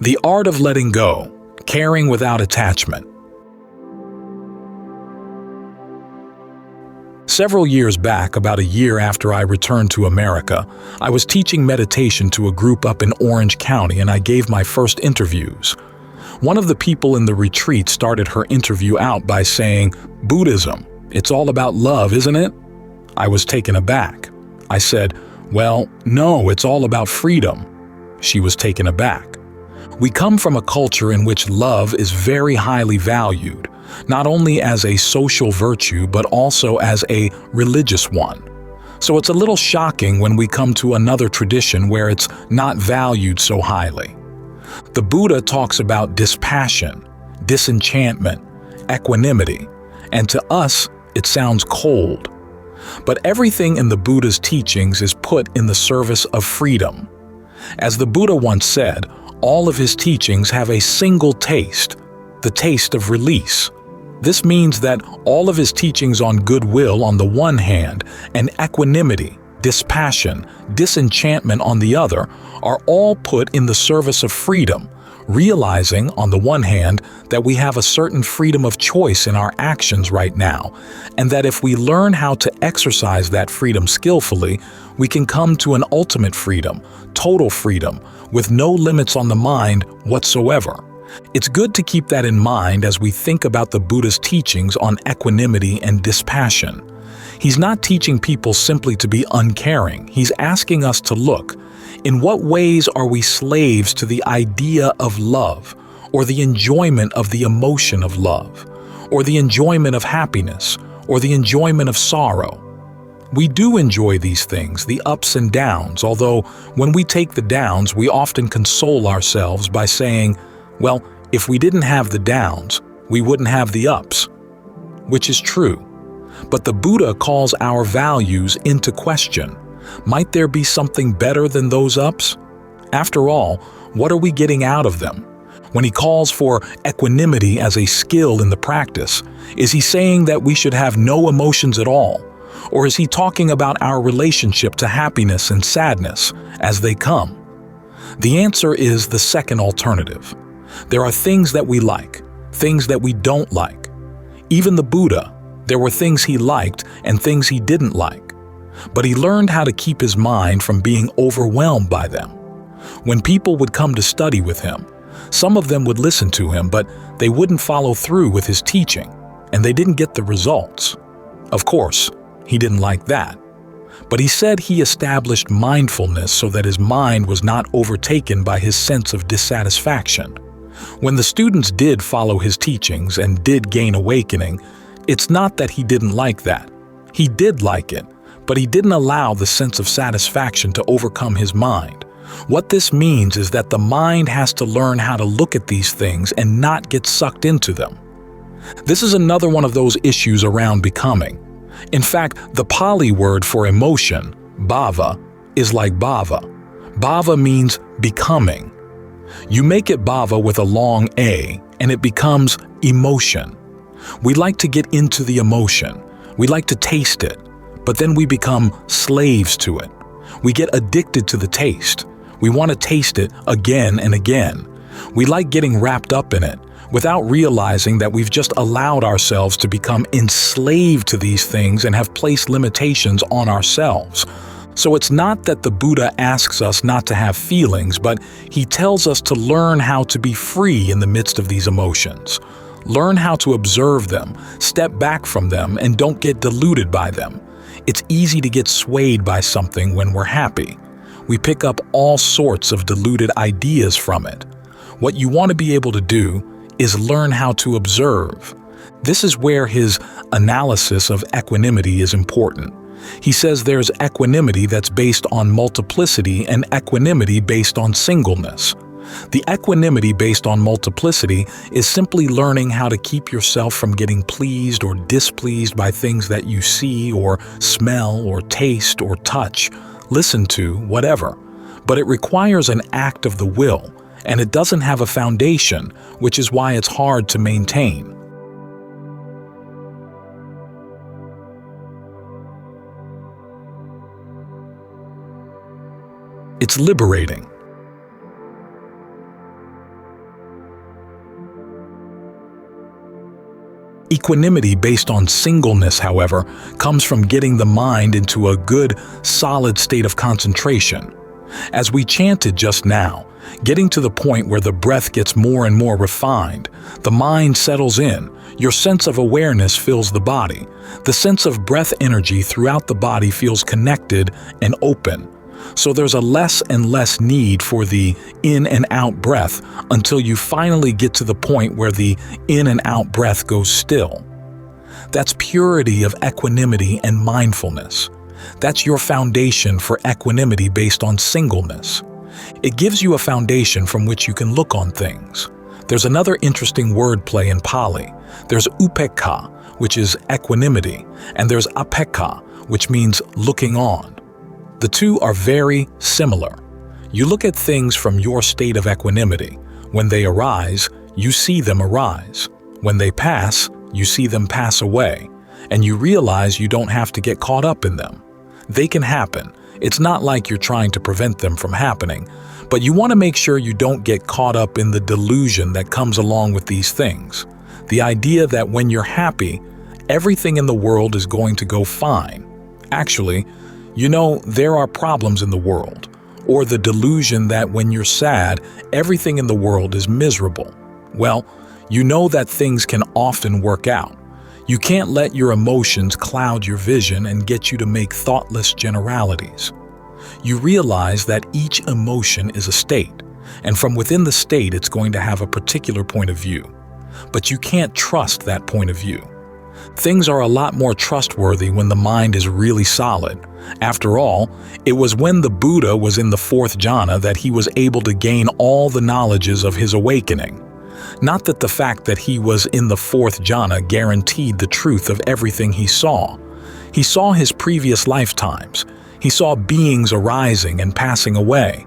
The art of letting go, caring without attachment. Several years back, about a year after I returned to America, I was teaching meditation to a group up in Orange County, and I gave my first interviews. One of the people in the retreat started her interview out by saying, "Buddhism, it's all about love, isn't it?" I was taken aback. I said, "Well, no, it's all about freedom." She was taken aback. We come from a culture in which love is very highly valued, not only as a social virtue but also as a religious one. So it's a little shocking when we come to another tradition where it's not valued so highly. The Buddha talks about dispassion, disenchantment, equanimity, and to us it sounds cold. But everything in the Buddha's teachings is put in the service of freedom. As the Buddha once said, all of his teachings have a single taste, the taste of release. This means that all of his teachings on goodwill on the one hand and equanimity, dispassion, disenchantment on the other are all put in the service of freedom, realizing on the one hand that we have a certain freedom of choice in our actions right now, and that if we learn how to exercise that freedom skillfully, we can come to an ultimate freedom, total freedom, with no limits on the mind whatsoever. It's good to keep that in mind as we think about the Buddha's teachings on equanimity and dispassion. He's not teaching people simply to be uncaring. He's asking us to look, in what ways are we slaves to the idea of love, or the enjoyment of the emotion of love, or the enjoyment of happiness, or the enjoyment of sorrow? We do enjoy these things, the ups and downs, although when we take the downs, we often console ourselves by saying, well, if we didn't have the downs, we wouldn't have the ups, which is true. But the Buddha calls our values into question. Might there be something better than those ups? After all, what are we getting out of them? When he calls for equanimity as a skill in the practice, is he saying that we should have no emotions at all? Or is he talking about our relationship to happiness and sadness as they come? The answer is the second alternative. There are things that we like, things that we don't like. Even the Buddha, there were things he liked and things he didn't like. But he learned how to keep his mind from being overwhelmed by them. When people would come to study with him, some of them would listen to him, but they wouldn't follow through with his teaching, and they didn't get the results. Of course, he didn't like that. But he said he established mindfulness so that his mind was not overtaken by his sense of dissatisfaction. When the students did follow his teachings and did gain awakening, it's not that he didn't like that. He did like it, but he didn't allow the sense of satisfaction to overcome his mind. What this means is that the mind has to learn how to look at these things and not get sucked into them. This is another one of those issues around becoming. In fact, the Pali word for emotion, bhava, is like bhava. Bhava means becoming. You make it bhava with a long A, and it becomes emotion. We like to get into the emotion. We like to taste it, but then we become slaves to it. We get addicted to the taste. We want to taste it again and again. We like getting wrapped up in it without realizing that we've just allowed ourselves to become enslaved to these things and have placed limitations on ourselves. So it's not that the Buddha asks us not to have feelings, but he tells us to learn how to be free in the midst of these emotions. Learn how to observe them, step back from them, and don't get deluded by them. It's easy to get swayed by something when we're happy. We pick up all sorts of deluded ideas from it. What you want to be able to do is learn how to observe. This is where his analysis of equanimity is important. He says there's equanimity that's based on multiplicity and equanimity based on singleness. The equanimity based on multiplicity is simply learning how to keep yourself from getting pleased or displeased by things that you see or smell or taste or touch, listen to, whatever. But it requires an act of the will, and it doesn't have a foundation, which is why it's hard to maintain. It's liberating. Equanimity based on singleness, however, comes from getting the mind into a good, solid state of concentration. As we chanted just now, getting to the point where the breath gets more and more refined, the mind settles in, your sense of awareness fills the body, the sense of breath energy throughout the body feels connected and open. So there's a less and less need for the in and out breath until you finally get to the point where the in and out breath goes still. That's purity of equanimity and mindfulness. That's your foundation for equanimity based on singleness. It gives you a foundation from which you can look on things. There's another interesting wordplay in Pali. There's upekkha, which is equanimity, and there's apekkha, which means looking on. The two are very similar. You look at things from your state of equanimity. When they arise, you see them arise. When they pass, you see them pass away, and you realize you don't have to get caught up in them. They can happen. It's not like you're trying to prevent them from happening, but you want to make sure you don't get caught up in the delusion that comes along with these things. The idea that when you're happy, everything in the world is going to go fine. Actually, you know, there are problems in the world, or the delusion that when you're sad, everything in the world is miserable. Well, you know that things can often work out. You can't let your emotions cloud your vision and get you to make thoughtless generalities. You realize that each emotion is a state, and from within the state it's going to have a particular point of view. But you can't trust that point of view. Things are a lot more trustworthy when the mind is really solid. After all, it was when the Buddha was in the fourth jhana that he was able to gain all the knowledges of his awakening. Not that the fact that he was in the fourth jhana guaranteed the truth of everything he saw. He saw his previous lifetimes. He saw beings arising and passing away.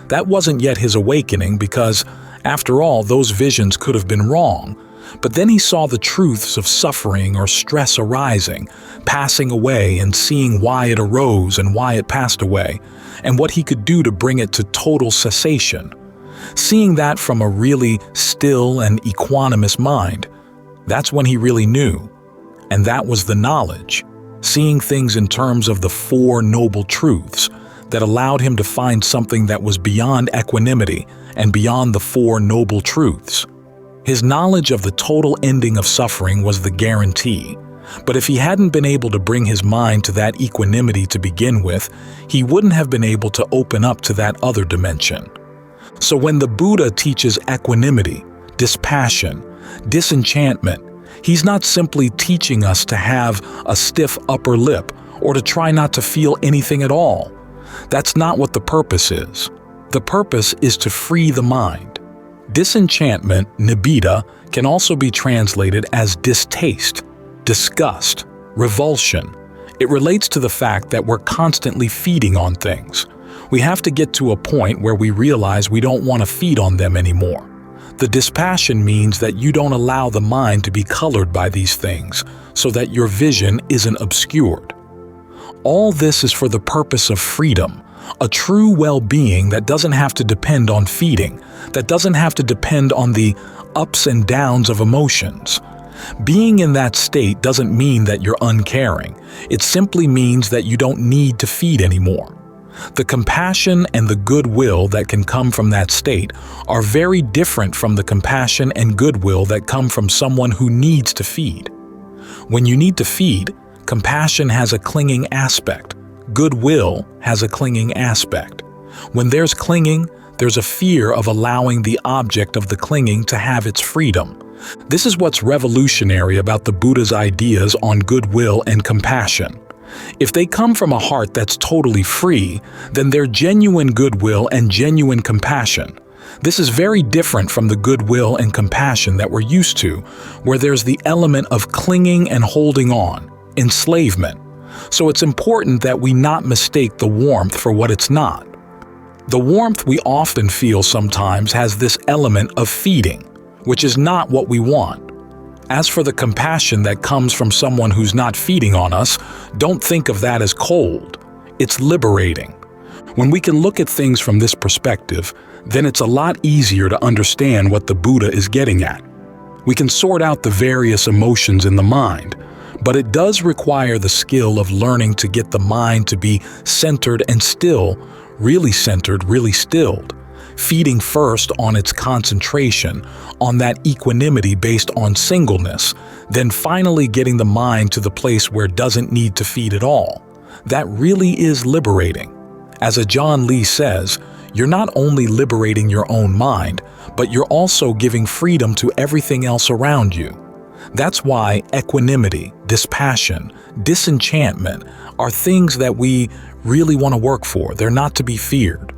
That wasn't yet his awakening because, after all, those visions could have been wrong. But then he saw the truths of suffering or stress arising, passing away, and seeing why it arose and why it passed away, and what he could do to bring it to total cessation. Seeing that from a really still and equanimous mind, that's when he really knew. And that was the knowledge, seeing things in terms of the Four Noble Truths, that allowed him to find something that was beyond equanimity and beyond the Four Noble Truths. His knowledge of the total ending of suffering was the guarantee. But if he hadn't been able to bring his mind to that equanimity to begin with, he wouldn't have been able to open up to that other dimension. So when the Buddha teaches equanimity, dispassion, disenchantment, he's not simply teaching us to have a stiff upper lip or to try not to feel anything at all. That's not what the purpose is. The purpose is to free the mind. Disenchantment, nibbida, can also be translated as distaste, disgust, revulsion. It relates to the fact that we're constantly feeding on things. We have to get to a point where we realize we don't want to feed on them anymore. The dispassion means that you don't allow the mind to be colored by these things, so that your vision isn't obscured. All this is for the purpose of freedom, a true well-being that doesn't have to depend on feeding, that doesn't have to depend on the ups and downs of emotions. Being in that state doesn't mean that you're uncaring. It simply means that you don't need to feed anymore. The compassion and the goodwill that can come from that state are very different from the compassion and goodwill that come from someone who needs to feed. When you need to feed, compassion has a clinging aspect. Goodwill has a clinging aspect. When there's clinging, there's a fear of allowing the object of the clinging to have its freedom. This is what's revolutionary about the Buddha's ideas on goodwill and compassion. If they come from a heart that's totally free, then they're genuine goodwill and genuine compassion. This is very different from the goodwill and compassion that we're used to, where there's the element of clinging and holding on, enslavement. So it's important that we not mistake the warmth for what it's not. The warmth we often feel sometimes has this element of feeding, which is not what we want. As for the compassion that comes from someone who's not feeding on us, don't think of that as cold. It's liberating. When we can look at things from this perspective, then it's a lot easier to understand what the Buddha is getting at. We can sort out the various emotions in the mind, but it does require the skill of learning to get the mind to be centered and still, really centered, really stilled, feeding first on its concentration, on that equanimity based on singleness, then finally getting the mind to the place where it doesn't need to feed at all. That really is liberating. As a John Lee says, you're not only liberating your own mind, but you're also giving freedom to everything else around you. That's why equanimity, dispassion, disenchantment are things that we really want to work for. They're not to be feared.